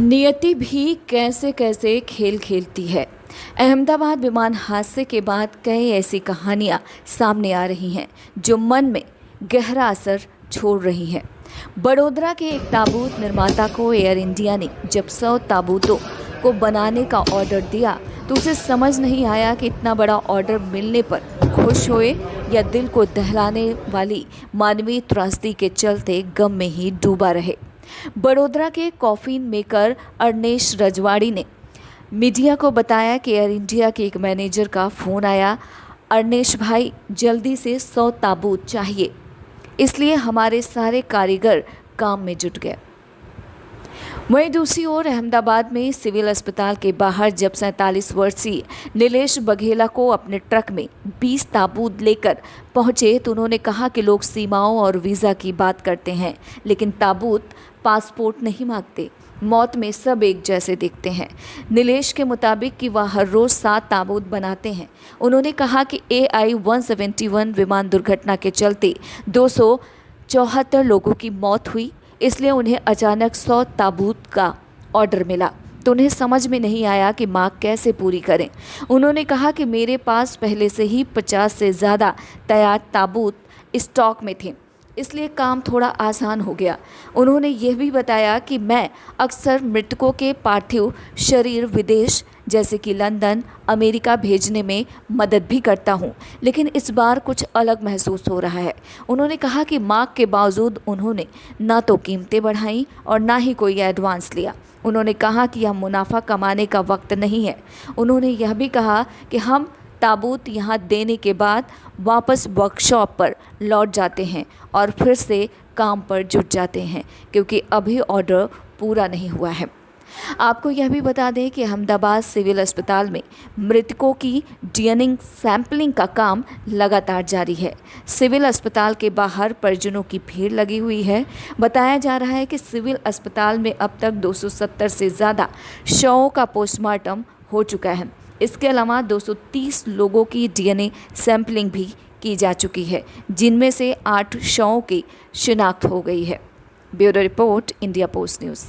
नियति भी कैसे कैसे खेल खेलती है। अहमदाबाद विमान हादसे के बाद कई ऐसी कहानियां सामने आ रही हैं जो मन में गहरा असर छोड़ रही हैं। बड़ोदरा के एक ताबूत निर्माता को एयर इंडिया ने जब 100 ताबूतों को बनाने का ऑर्डर दिया तो उसे समझ नहीं आया कि इतना बड़ा ऑर्डर मिलने पर खुश होए या दिल को दहलाने वाली मानवीय त्रासदी के चलते गम में ही डूबा रहे। बड़ोदरा के कॉफिन मेकर अर्नेश रजवाड़ी ने मीडिया को बताया कि एयर इंडिया के एक मैनेजर का फ़ोन आया। अर्नेश भाई, जल्दी से 100 ताबूत चाहिए, इसलिए हमारे सारे कारीगर काम में जुट गए। वहीं दूसरी ओर अहमदाबाद में सिविल अस्पताल के बाहर जब 47 वर्षीय नीलेश बघेला को अपने ट्रक में 20 ताबूत लेकर पहुंचे तो उन्होंने कहा कि लोग सीमाओं और वीज़ा की बात करते हैं, लेकिन ताबूत पासपोर्ट नहीं मांगते। मौत में सब एक जैसे दिखते हैं। नीलेश के मुताबिक कि वह हर रोज़ 7 ताबूत बनाते हैं। उन्होंने कहा कि AI-171 विमान दुर्घटना के चलते 274 लोगों की मौत हुई, इसलिए उन्हें अचानक 100 ताबूत का ऑर्डर मिला तो उन्हें समझ में नहीं आया कि मांग कैसे पूरी करें। उन्होंने कहा कि मेरे पास पहले से ही 50 से ज़्यादा तैयार ताबूत स्टॉक में थे, इसलिए काम थोड़ा आसान हो गया। उन्होंने यह भी बताया कि मैं अक्सर मृतकों के पार्थिव शरीर विदेश जैसे कि लंदन, अमेरिका भेजने में मदद भी करता हूं, लेकिन इस बार कुछ अलग महसूस हो रहा है। उन्होंने कहा कि मांग के बावजूद उन्होंने ना तो कीमतें बढ़ाईं और ना ही कोई एडवांस लिया। उन्होंने कहा कि यह मुनाफा कमाने का वक्त नहीं है। उन्होंने यह भी कहा कि हम ताबूत यहाँ देने के बाद वापस वर्कशॉप पर लौट जाते हैं और फिर से काम पर जुट जाते हैं, क्योंकि अभी ऑर्डर पूरा नहीं हुआ है। आपको यह भी बता दें कि अहमदाबाद सिविल अस्पताल में मृतकों की डीएनए सैंपलिंग का काम लगातार जारी है। सिविल अस्पताल के बाहर परिजनों की भीड़ लगी हुई है। बताया जा रहा है कि सिविल अस्पताल में अब तक 270 से ज़्यादा शवों का पोस्टमार्टम हो चुका है। इसके अलावा 230 लोगों की डीएनए सैंपलिंग भी की जा चुकी है, जिनमें से 8 शवों की शिनाख्त हो गई है। Bureau report, India post news.